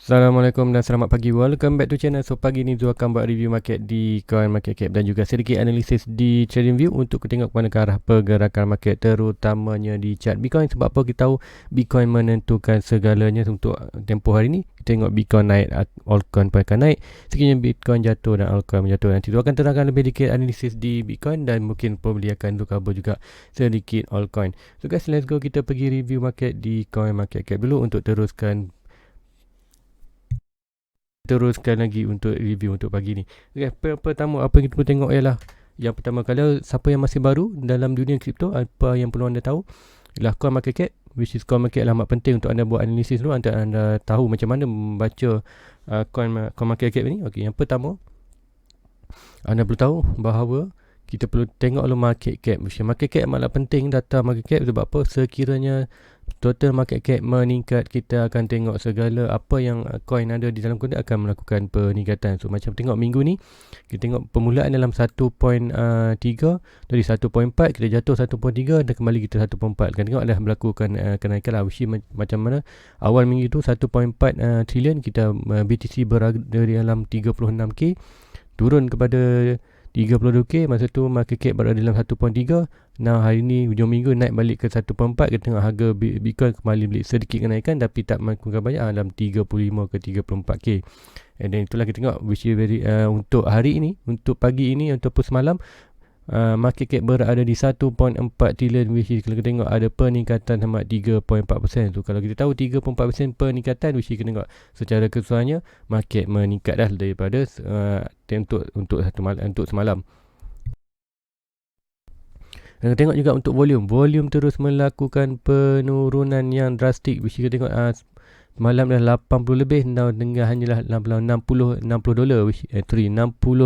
Assalamualaikum dan selamat pagi. Welcome back to channel. So pagi ni Zul akan buat review market di Coin Market Cap dan juga sedikit analisis di TradingView untuk kita tengok ke mana ke arah pergerakan market, terutamanya di chart Bitcoin. Sebab apa kita tahu Bitcoin menentukan segalanya untuk tempoh hari ni. Kita tengok Bitcoin naik, altcoin pun akan naik. Sekiranya Bitcoin jatuh dan altcoin menjatuh, nanti Zul akan terangkan lebih sedikit analisis di Bitcoin dan mungkin pembeli akan Zul cover juga sedikit altcoin. So guys, let's go, kita pergi review market di Coin Market Cap dulu untuk teruskan lagi untuk review untuk pagi ni. Okay, pertama apa yang kita perlu tengok ialah yang pertama, kalau siapa yang masih baru dalam dunia kripto, apa yang perlu anda tahu ialah Coin Market Cap, which is Coin Market adalah amat penting untuk anda buat analisis dulu, anda tahu macam mana membaca Coin Market Cap ni. Okey, yang pertama anda perlu tahu bahawa kita perlu tengok dulu market cap. Market cap amatlah penting, data market cap. Sebab apa? Sekiranya total market cap meningkat, kita akan tengok segala apa yang coin ada di dalam kontrak akan melakukan peningkatan. So macam tengok minggu ni, kita tengok permulaan dalam 1.3, dari 1.4 kita jatuh 1.3 dan kembali kita 1.4. Kan tengok dah melakukan kenaikan lah. Macam mana awal minggu tu 1.4 trilion, kita BTC berada di dalam 36k, turun kepada 32k, masa tu market cap berada dalam 1.3. Nah, hari ni hujung minggu naik balik ke 1.4. Kita tengok harga Bitcoin kembali beli sedikit kenaikan tapi tak melakukan banyak, dalam 35 ke 34k. And then itulah kita tengok which is very untuk hari ini, untuk pagi ini ataupun semalam, market cap berada di 1.4 trilion, which is kalau kita tengok ada peningkatan sama 3.4%. So kalau kita tahu 3.4% peningkatan, which is kita tengok secara keseluruhannya market meningkat dah daripada untuk semalam. Dan kita tengok juga untuk volume terus melakukan penurunan yang drastik, which kita tengok malam dah 80 lebih, dengan hanyalah 60 dolar, which 60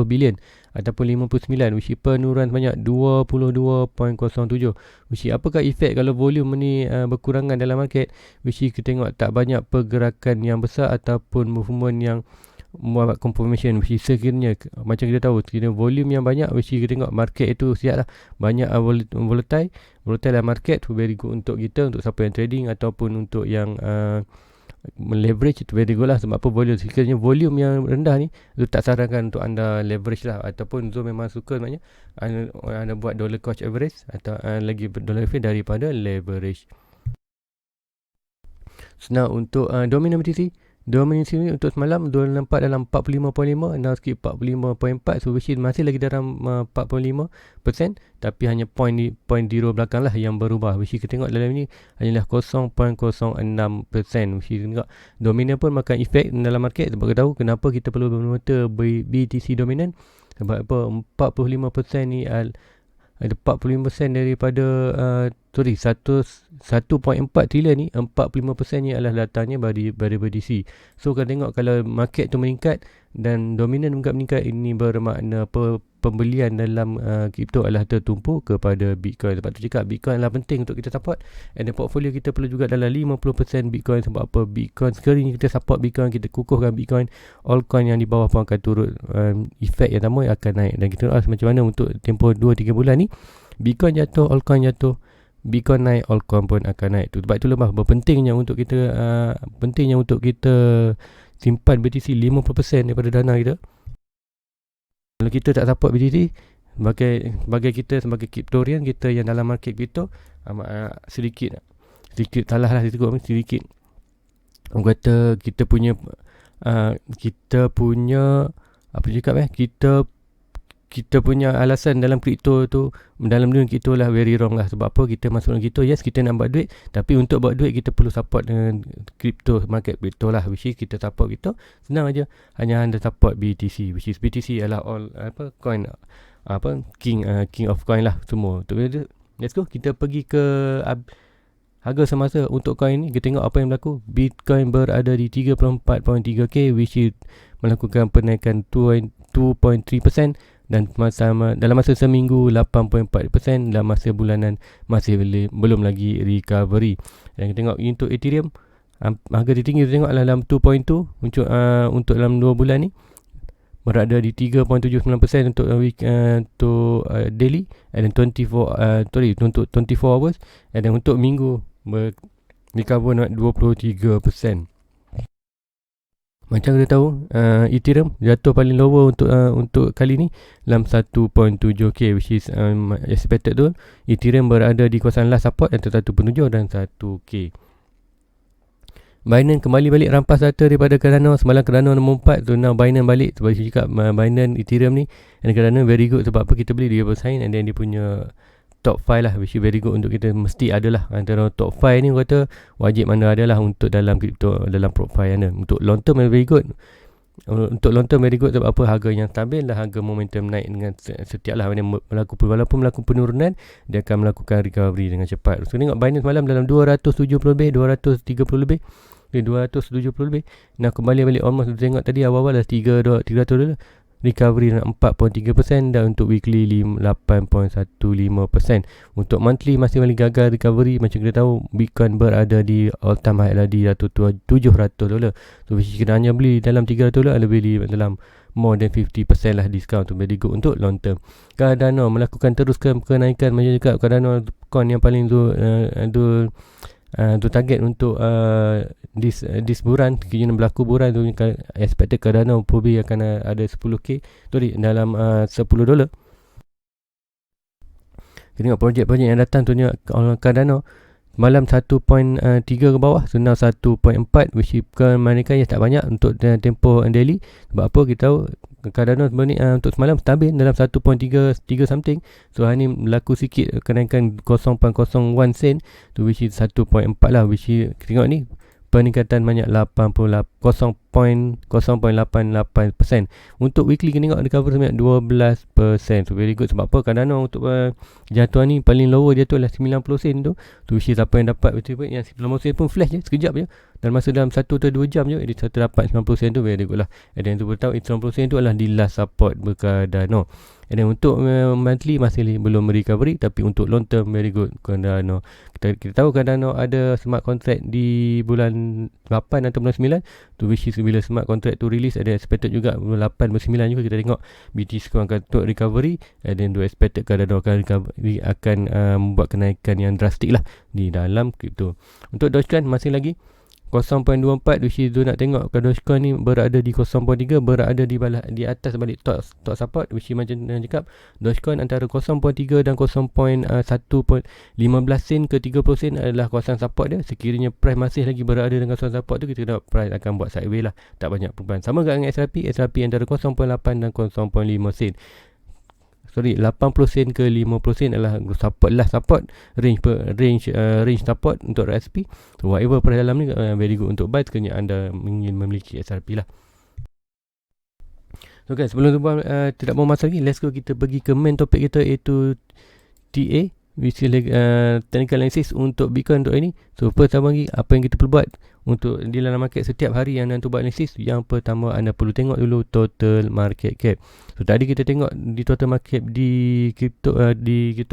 bilion ataupun 59, which penurunan sebanyak 22.07. which apakah efek kalau volume ni berkurangan dalam market, which kita tengok tak banyak pergerakan yang besar ataupun movement yang membuat confirmation, which sekiranya macam kita tahu sekiranya volume yang banyak, which kita tengok market itu siap lah, banyak volatile dalam market, tu very good untuk kita, untuk siapa yang trading ataupun untuk yang leverage, itu very good lah. Sebab apa? Volume, sekiranya volume yang rendah ni, tu tak sarankan untuk anda leverage lah, ataupun tu memang suka maknanya anda buat dollar cost average atau lagi dollar average daripada leverage. Nah, untuk dominant BTC ni untuk semalam nampak dalam 45.5, now skip 45.4. So which is masih lagi dalam 45%, tapi hanya point belakang lah yang berubah, which kita tengok dalam ni hanyalah 0.06%, which tengok dominant pun makan efek dalam market. Sebab kita tahu kenapa kita perlu monitor BTC dominant, sebab apa? 45% ni ada 45% daripada 1.4 trilion ni, 45% ni adalah datanya dari BTC. So kalau tengok kalau market tu meningkat dan dominan juga meningkat, ini bermakna pembelian dalam kripto adalah tertumpu kepada Bitcoin. Sebab tu cakap Bitcoin adalah penting untuk kita support, and the portfolio kita perlu juga dalam 50% Bitcoin. Sebab apa? Bitcoin sekarang ni kita support Bitcoin, kita kukuhkan Bitcoin, altcoin yang di bawah pun akan turut efek yang sama akan naik. Dan kita lihat macam mana untuk tempoh 2-3 bulan ni, Bitcoin jatuh, altcoin jatuh, Bitcoin naik, altcoin pun akan naik. Sebab itulah pentingnya untuk kita simpan BTC 50% daripada dana kita. Kalau kita tak support BTC, sebagai kita sebagai kriptorian, kita yang dalam market kripto, sedikit salah lah sedikit. Orang kata kita punya kita punya alasan dalam kripto tu, dalam dunia kripto lah very wrong lah. Sebab apa? Kita masuk dalam kripto, yes kita nak buat duit, tapi untuk buat duit kita perlu support dengan kripto, market kripto lah, which is kita support kripto senang aja, hanya anda support BTC, which is BTC adalah all coin, king of coin lah semua. Let's go, kita pergi ke harga semasa untuk coin ni. Kita tengok apa yang berlaku. Bitcoin berada di 34.3k, which is melakukan penaikan 2.3%, dan dalam masa seminggu 8.4%, dalam masa bulanan masih belum lagi recovery. Dan kita tengok untuk Ethereum, harga tertinggi kita tengok dalam 2.2 untuk dalam 2 bulan ni berada di 3.79% untuk daily, and then 24 hours, and then untuk minggu recover 23%. Macam kita tahu, Ethereum jatuh paling lower untuk kali ni dalam 1.7k, which is expected tu. Ethereum berada di kawasan last support antara 1.7 dan 1k. Binance kembali balik rampas data daripada Cardano. Semalam Cardano nombor 4, so now Binance balik. Sebab saya cakap Binance, Ethereum ni and Cardano very good. Sebab apa kita beli, dia bersaing and then dia punya top 5 lah, which is very good untuk kita. Mesti adalah antara top 5 ni, kata wajib mana adalah untuk dalam crypto, dalam profile anda. Untuk long term very good. Untuk long term very good sebab apa, harga yang stabil dan harga momentum naik dengan setiap lah walaupun melakukan penurunan, dia akan melakukan recovery dengan cepat. So tengok Binance malam dalam 270 lebih, 230 lebih, 270 lebih. Nah kembali balik almost, tengok tadi awal-awal dah 300 dolar, recovery dalam 4.3%, dan untuk weekly 8.15%. Untuk monthly masih lagi gagal recovery. Macam kita tahu, Bitcoin berada di all time high lah di $700. So kita hanya beli dalam $300, lebih dalam more than 50% lah discount. Tu very good untuk long term. Cardano melakukan teruskan kenaikan. Macam cakap, Cardano coin yang paling tu target untuk this bulan, kira berlaku bulan tu, expected Cardano probably akan ada 10k dalam $10. Kita tengok projek-projek yang datang tu, Cardano malam 1.3 ke bawah, so now 1.4, which is mereka yang tak banyak untuk tempoh daily. Sebab apa, kita tahu Cardano untuk semalam stabil dalam 1.3 something. So hari ni berlaku sikit kenaikan 0.01 sen, tu which is 1.4 lah, which is kita tengok ni peningkatan banyak 0.88%. Untuk weekly kita tengok recover sebanyak 12%. So very good. Sebab apa, Cardano untuk jatuhan ni paling lower jatuh lah 90 sen tu. Tu which is apa yang dapat betul-betul, yang 90 sen pun flash je sekejap je, dan masa dalam 1 atau 2 jam je dia dapat 90 sen tu, very good lah. And then tu beritahu 90 sen tu adalah di last support Cardano. And then untuk monthly masih belum recovery, tapi untuk long term very good Cardano. Kita tahu Cardano ada smart contract di bulan 8 atau bulan 9 tu, which is bila smart contract tu release, ada expected juga bulan 8 bulan 9 juga kita tengok BTC akan untuk recovery, and then tu expected Cardano akan recovery, akan membuat kenaikan yang drastik lah di dalam crypto. Untuk Dogecoin masih lagi 0.24, which is tu nak tengok Dogecoin ni berada di 0.3, berada di atas balik top support, which is macam cakap Dogecoin antara 0.3 dan 0.1.15 sen ke 30 sen adalah kawasan support dia. Sekiranya price masih lagi berada dengan kawasan support tu, kita tengok price akan buat sideways lah, tak banyak perubahan. Sama dengan SRP antara 0.8 dan 0.5 sen. 80 sen ke 50 sen adalah support range support untuk SRP. So whatever pada dalam ni very good untuk buy sekiranya anda ingin memiliki SRP lah. So guys, sebelum tu tidak mau masa lagi, let's go kita pergi ke main topik kita, iaitu TA, which is technical analysis untuk Bitcoin untuk ini. So pertama lagi, apa yang kita perlu buat untuk di dalam market setiap hari yang anda buat analisis? Yang pertama, anda perlu tengok dulu total market cap. So tadi kita tengok di total market di crypto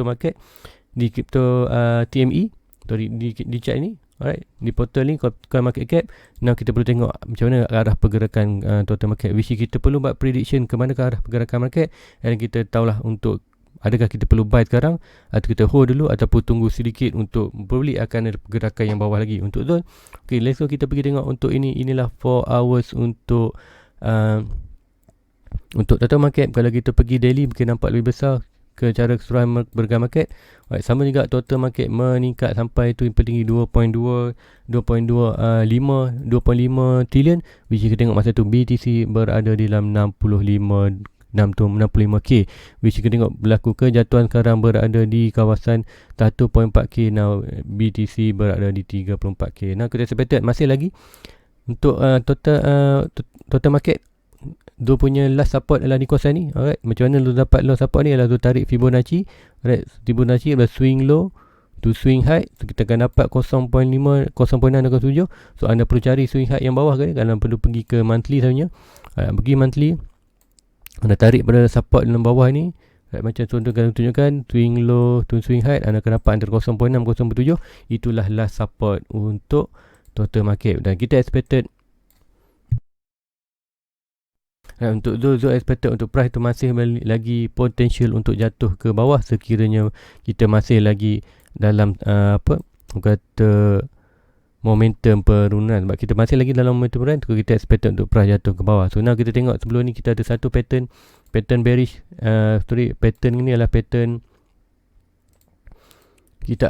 market, di crypto TME, di chart ini, alright, di portal ni coin market cap. Now kita perlu tengok macam mana arah pergerakan total market, which kita perlu buat prediction ke mana ke arah pergerakan market, dan kita tahulah untuk adakah kita perlu buy sekarang atau kita hold dulu ataupun tunggu sedikit untuk probably akan ada pergerakan yang bawah lagi untuk tu. Okay, let's go kita pergi tengok untuk inilah 4 hours untuk total market. Kalau kita pergi daily mungkin nampak lebih besar ke cara keseluruhan bergerak market. Alright, sama juga total market meningkat sampai tu yang tertinggi 2.5 trilion, which kita tengok masa tu BTC berada di dalam 65k, which kita tengok berlaku kejatuhan sekarang berada di kawasan 1.4k. Now BTC berada di 34k. Now kita expected masih lagi untuk total market, dia punya last support adalah di kawasan ni. Alright, macam mana lu dapat last support ni? Adalah tu tarik Fibonacci. Alright, Fibonacci adalah swing low to swing high. So kita akan dapat 0.5, 0.6 dan 0.7. So anda perlu cari swing high yang bawah kan, kalau perlu pergi ke monthly sebenarnya. Pergi monthly, anda tarik pada support dalam bawah ni, macam contoh kalau tunjukkan swing low to swing high, anda akan dapat antara 0.6 0.7. Itulah last support untuk total market, dan kita expected untuk Zozo expected untuk price tu masih lagi potential untuk jatuh ke bawah sekiranya kita masih lagi dalam momentum penurunan. Sebab kita masih lagi dalam momentum penurunan, kita expected untuk price jatuh ke bawah. So now kita tengok sebelum ni kita ada satu pattern bearish. Pattern ni adalah pattern kita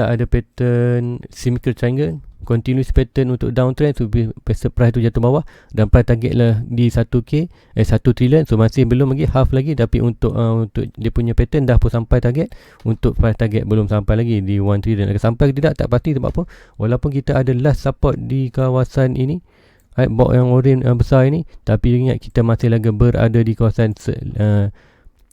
ada pattern symmetrical triangle, continuous pattern untuk downtrend. So price tu jatuh bawah dan price target lah di 1k 1 trilion. So masih belum lagi, half lagi. Tapi untuk dia punya pattern dah pun sampai target. Untuk price target belum sampai lagi di 1 trilion. Sampai ke tidak tak pasti. Sebab apa? Walaupun kita ada last support di kawasan ini, box yang orange besar ini, tapi ingat kita masih lagi berada di kawasan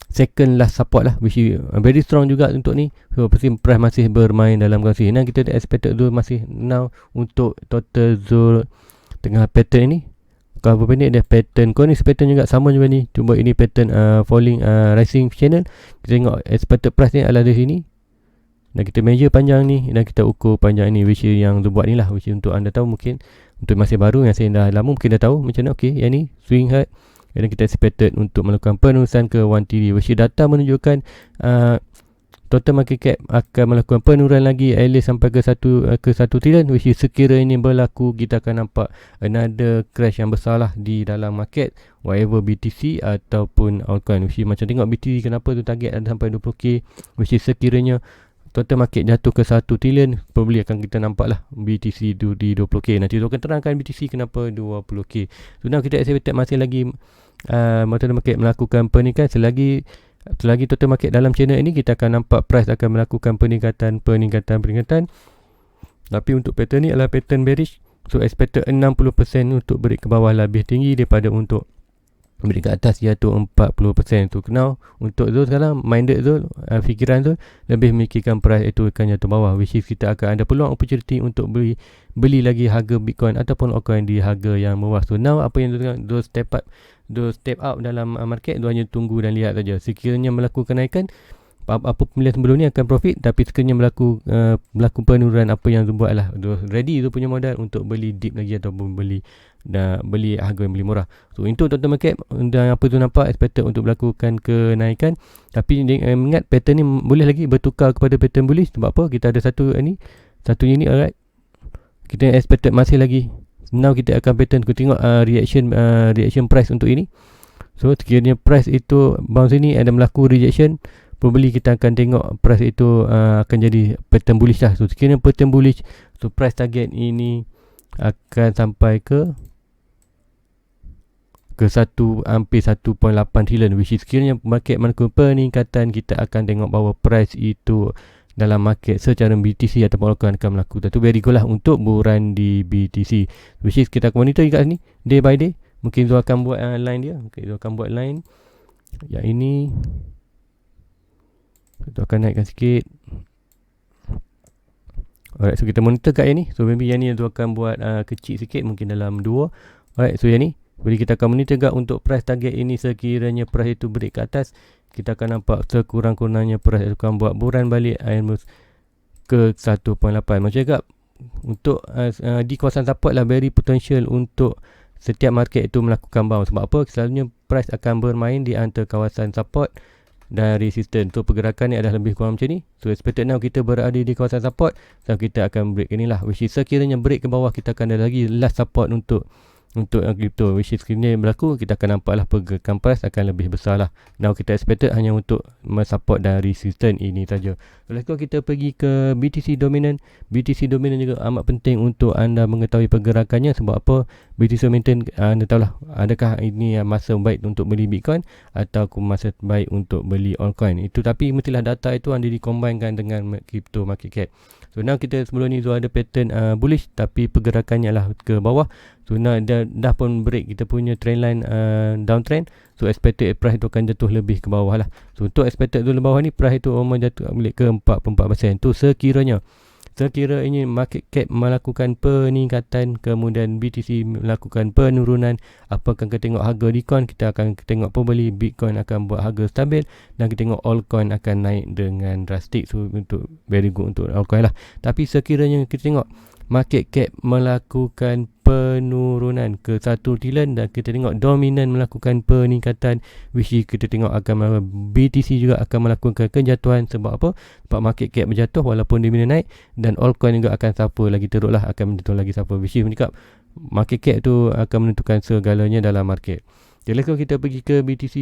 second last support lah, which is very strong juga untuk ni. So pasti price masih bermain dalam kawasan ini. Kita expected zone masih now untuk total zone tengah pattern ini. Kalau pendek dia pattern konis pattern juga sama juga ni. Cuba ini pattern falling rising channel. Kita tengok expected price ni adalah di sini. Dan kita measure panjang ni dan kita ukur panjang ni, which is yang tu buat ni lah, which is untuk anda tahu. Mungkin untuk masih baru yang saya dah lama mungkin dah tahu macam mana. Okay, yang ni swing hard. Dan kita expected untuk melakukan penurunan ke 1 TD, which data menunjukkan total market cap akan melakukan penurunan lagi at least sampai ke 1 trilion, which sekira ini berlaku kita akan nampak another crash yang besar lah di dalam market, whatever BTC ataupun altcoin. Which macam tengok BTC kenapa tu target ada sampai 20k, which sekiranya total market jatuh ke 1 trilion, probably akan kita nampak lah BTC di 20k. Nanti tu akan terangkan BTC kenapa 20k. So now kita expected masih lagi total market melakukan peningkatan. Selagi total market dalam channel ini, kita akan nampak price akan melakukan peningkatan. Tapi untuk pattern ni adalah pattern bearish. So expected 60% untuk break ke bawah lebih tinggi daripada untuk break ke atas iaitu 40%. Tu kenal untuk zone sekarang, minded zone, fikiran zone lebih memikirkan price itu akan jatuh bawah, which is kita akan ada peluang opportunity untuk beli lagi harga Bitcoin ataupun altcoin di harga yang murah. So now apa yang those step up dalam market tu hanya tunggu dan lihat saja. Sekiranya melakukan kenaikan, apa pemilihan sebelum ni akan profit. Tapi sekiranya berlaku penurunan, apa yang tu buat lah ready tu punya modal untuk beli deep lagi ataupun beli harga yang beli murah. So untuk total market dan apa tu nampak expected untuk melakukan kenaikan. Tapi ingat pattern ni boleh lagi bertukar kepada pattern bullish. Sebab apa? Kita ada satu unit, alright. Kita expected masih lagi. Now kita akan pattern, kita tengok reaction price untuk ini. So sekiranya price itu bounce ini ada melaku rejection, probably kita akan tengok price itu akan jadi pattern bullish lah. So sekiranya pattern bullish, so price target ini akan sampai ke hampir 1.8 trilion, which is sekiranya market melakukan peningkatan, kita akan tengok bahawa price itu dalam market secara BTC ataupun altcoin akan melakukan tu very good lah untuk buruan di BTC, which is kita akan monitor kat sini day by day. Mungkin Zul akan buat line dia. Okay, Zul akan buat line yang ini. Kita akan naikkan sikit. Alright, so kita monitor kat yang ni. So maybe yang ni Zul akan buat kecil sikit, mungkin dalam 2. Alright, so yang ni, jadi kita akan monitor kat untuk price target ini. Sekiranya price itu break ke atas, kita akan nampak sekurang-kurangnya price akan buat buruan balik almost ke 1.8. Macam cakap, untuk di kawasan support lah very potential untuk setiap market itu melakukan bounce. Sebab apa? Selalunya price akan bermain di antara kawasan support dan resistance. So pergerakan ni adalah lebih kurang macam ni. So expected now kita berada di kawasan support, so kita akan break inilah, which is sekiranya break ke bawah, kita akan ada lagi last support untuk crypto, which is sekiranya berlaku, kita akan nampak lah pergerakan price akan lebih besar lah. Now kita expected hanya untuk support dan resistance ini saja. Lepas tu kita pergi ke BTC dominant. BTC dominant juga amat penting untuk anda mengetahui pergerakannya. Sebab apa? BTC dominant, anda tahulah adakah ini masa baik untuk beli Bitcoin atau masa baik untuk beli altcoin. Itu tapi mestilah data itu anda dikombainkan dengan crypto market cap. So now kita sebelum ni ada pattern bullish, tapi pergerakannya lah ke bawah. So now dah pun break kita punya trendline downtrend. So expected price itu akan jatuh lebih ke bawah lah. So untuk expected dulu bawah ni, price itu jatuh balik ke 44%. Tu sekiranya ini market cap melakukan peningkatan, kemudian BTC melakukan penurunan, apa akan kita tengok harga Bitcoin? Kita akan tengok pembeli Bitcoin akan buat harga stabil, dan kita tengok altcoin akan naik dengan drastik. So untuk very good untuk altcoin lah. Tapi sekiranya kita tengok market cap melakukan penurunan ke satu trilion, dan kita tengok dominan melakukan peningkatan, which is kita tengok akan BTC juga akan melakukan kejatuhan. Sebab apa? Sebab market cap berjatuh walaupun dominan naik, dan altcoin juga akan suffer lagi teruk lah, akan menentukan lagi suffer, which is menyebab market cap tu akan menentukan segalanya dalam market. Jadi kalau kita pergi ke BTC,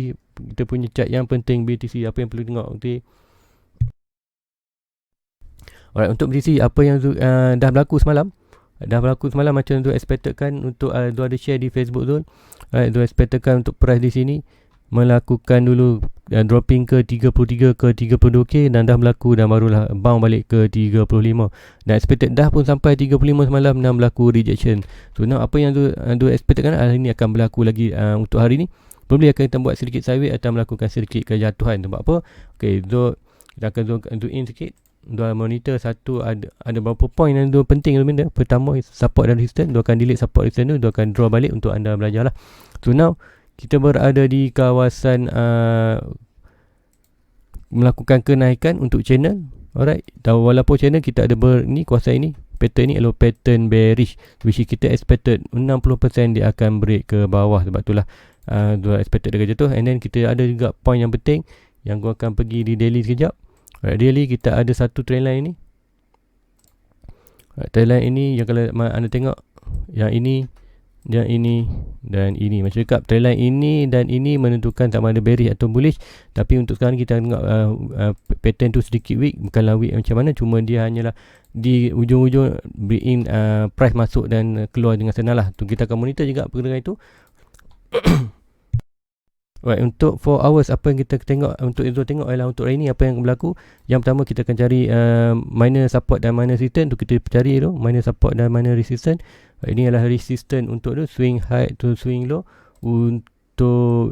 kita punya chart yang penting BTC, apa yang perlu tengok nanti. Alright, untuk BTC, apa yang dah berlaku semalam macam tu expected kan, untuk tu ada share di Facebook tu. Alright, tu expected kan untuk price di sini melakukan dulu dropping ke 33 ke 32k, dan dah berlaku, dan barulah bounce balik ke 35, dan expected dah pun sampai 35 semalam, dan berlaku rejection. So now apa yang tu expected kan hari ni akan berlaku lagi. Untuk hari ni probably akan kita buat sedikit sideways atau melakukan sedikit kejatuhan. Sebab apa? Okay, so kita akan zoom in sikit. Dua monitor satu, ada berapa point yang dua penting benda. Pertama support dan resistance, dua akan delete support resistance tu, dua akan draw balik untuk anda belajar lah. So now kita berada di kawasan melakukan kenaikan untuk channel. Alright, dan walaupun channel kita ada kawasan ini, pattern ni adalah pattern bearish, which kita expected 60% dia akan break ke bawah. Sebab itulah dua expected dia jatuh. And then kita ada juga point yang penting yang gua akan pergi di daily sekejap. Daily kita ada satu trend line ni. Trend line ini yang kalau anda tengok, yang ini dan ini macam cakap, trend line ini dan ini menentukan sama ada bearish atau bullish. Tapi untuk sekarang kita tengok pattern tu sedikit weak, bukanlah weak macam mana, cuma dia hanyalah di ujung-ujung bring in price masuk dan keluar dengan senang lah. Tu kita akan monitor juga pergerakan itu. Right, untuk 4 hours apa yang kita tengok, untuk itu tengok adalah untuk hari ni apa yang berlaku. Yang pertama kita akan cari minor support dan minor resistance. Untuk kita cari tu minor support dan minor resistance. Ini adalah resistance untuk tu swing high to swing low. Untuk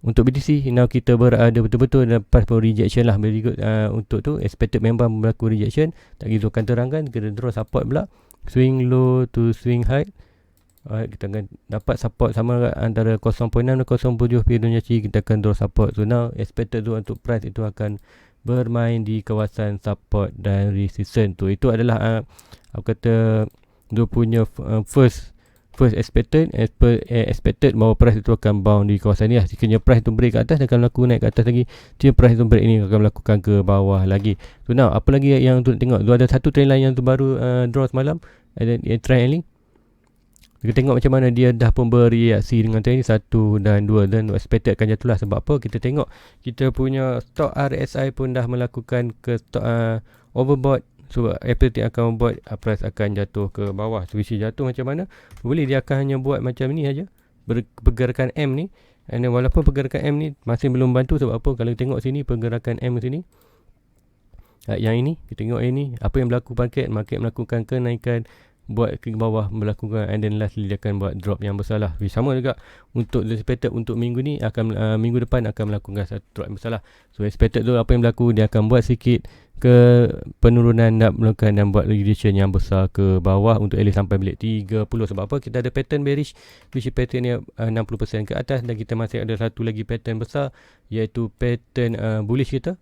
BTC now kita berada betul-betul dalam path for rejection lah. Very good. Untuk tu expected memang berlaku rejection. Tak gitu akan terangkan, kita draw support pula, swing low to swing high. Kita akan dapat support sama antara 0.6 dan 0.7 Fibonacci. Kita akan draw support. So now expected tu untuk price itu akan bermain di kawasan support dan resistance tu. Itu adalah aku kata dia punya first expected bahawa price itu akan bound di kawasan ni lah. Jika price itu break ke atas, dia akan berlaku naik ke atas lagi. Jika price itu break ini akan melakukan ke bawah lagi. So now apa lagi yang untuk tengok, ada satu trend line yang tu baru draw semalam, ada trend line. Kita tengok macam mana dia dah pun bereaksi dengan trend ni 1 dan 2, dan expected akan jatuh lah. Sebab apa? Kita tengok kita punya stock RSI pun dah melakukan ke stock overbought. So FPT akan membuat price akan jatuh ke bawah. So jatuh macam mana? Boleh dia akan hanya buat macam ni aja, pergerakan M ni. And then walaupun pergerakan M ni masih belum bantu. Sebab apa? Kalau tengok sini pergerakan M sini, yang ini kita tengok ini apa yang berlaku market melakukan kenaikan, buat ke bawah, melakukan, and then lastly dia akan buat drop yang besar lah. Sama juga untuk expected untuk minggu ni akan minggu depan akan melakukan satu drop yang besar lah. So expected tu apa yang berlaku, dia akan buat sikit ke penurunan, nak melakukan dan buat rejection yang besar ke bawah untuk at least sampai bilik 30. Sebab apa? Kita ada pattern bearish, which pattern ni 60% ke atas, dan kita masih ada satu lagi pattern besar, iaitu pattern bullish kita.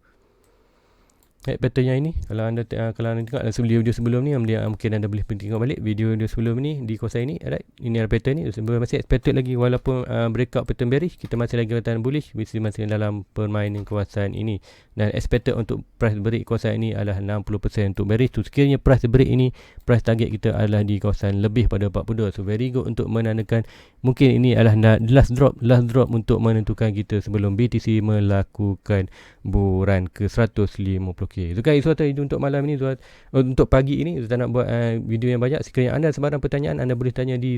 Pattern yang ini, kalau anda tengok video sebelum ni, mungkin anda boleh tengok balik video sebelum ni di kawasan ini. Alright, ini adalah pattern ni. Masih expected lagi, walaupun breakout pattern bearish, kita masih lagi kawasan bullish, masih dalam permainan kawasan ini. Dan expected untuk price break kawasan ini adalah 60% untuk bearish tu. Sekiranya price break ini, price target kita adalah di kawasan lebih pada 42. So very good untuk menandakan mungkin ini adalah last drop untuk menentukan kita sebelum BTC melakukan buran ke 150k. So guys, untuk malam ini, untuk pagi ini, saya nak buat video yang banyak. Sekiranya anda sebarang pertanyaan, anda boleh tanya di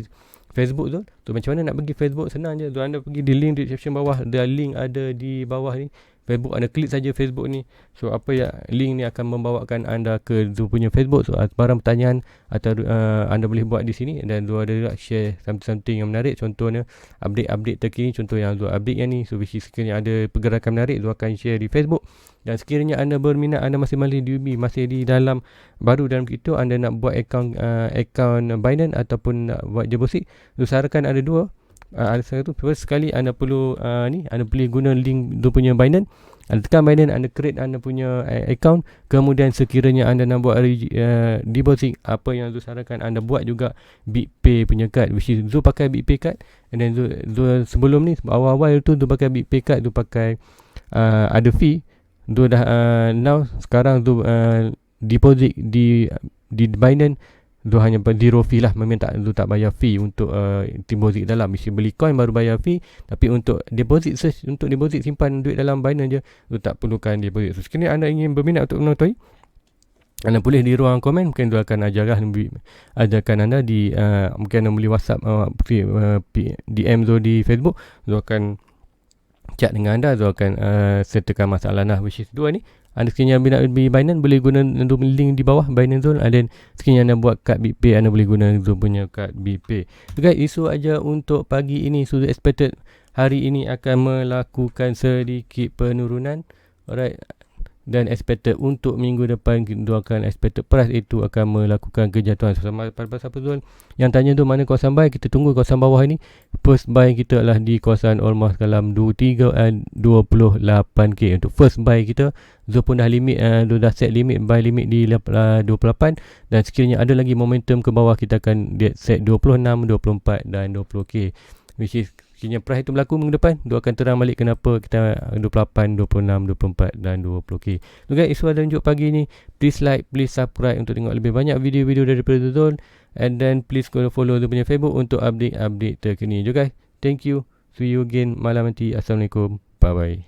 Facebook tu. Macam mana nak pergi Facebook? Senang je. Anda pergi di link description bawah. Link ada di bawah ni. Facebook, anda klik saja Facebook ni. So apa ya, link ni akan membawakan anda ke Zoo punya Facebook. So barang pertanyaan atau anda boleh buat di sini, dan Zoo ada juga share something yang menarik. Contohnya update terkini, contoh yang Zoo update yang ni. So sekiranya ada pergerakan menarik, Zoo akan share di Facebook. Dan sekiranya anda berminat, anda masih masih di dalam baru dalam itu, anda nak buat account Binance ataupun nak buat deposit, Zoo sarankan ada dua. Ada satu, first sekali anda perlu anda boleh guna link dia punya Binance. Anda tekan Binance, anda create anda punya account. Kemudian sekiranya anda nak buat deposit, apa yang Zul sarankan anda buat juga BitPay punya card, which is Zul pakai BitPay card. And then Zul sebelum ni, awal-awal tu Zul pakai BitPay card, Zul pakai ada fee. Zul dah now sekarang Zul deposit di Binance, Zul hanya zero fee lah. Memang Zul tak bayar fee untuk deposit dalam. Mesti beli coin baru bayar fee. Tapi untuk deposit untuk deposit simpan duit dalam Binance je, Zul tak perlukan deposit. So sekiranya anda ingin berminat untuk mengetahui, anda boleh di ruang komen. Mungkin Zul akan ajarkan anda di mungkin anda boleh WhatsApp DM Zul di Facebook. Zul akan chat dengan anda. Zul akan settlekan masalah anda, which is dua ni. Anda sekiranya di Binance, boleh guna link di bawah Binance Zul. Dan sekiranya anda buat kad BitPay, anda boleh guna Zul punya kad BitPay. So guys, isu aja untuk pagi ini. So expected hari ini akan melakukan sedikit penurunan. Alright. Dan expected untuk minggu depan, Zul akan expected price itu akan melakukan kejatuhan. So, pada siapa Zul yang tanya tu mana kawasan buy, kita tunggu kawasan bawah ini. First buy kita adalah di kawasan almost dalam 28k untuk first buy kita. Zul pun dah limit, Zul dah set limit, buy limit di 28. Dan sekiranya ada lagi momentum ke bawah, kita akan set 26, 24 dan 20k, which is sekiranya price itu berlaku minggu depan, Zul akan terang balik kenapa kita 28, 26, 24 dan 20k. So guys, isu ada unjuk pagi ni. Please like, please subscribe untuk tengok lebih banyak video-video daripada Zul. And then please go follow Zul punya Facebook untuk update-update terkini. So guys, thank you. See you again malam nanti. Assalamualaikum. Bye bye.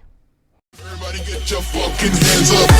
Everybody get your fucking hands up.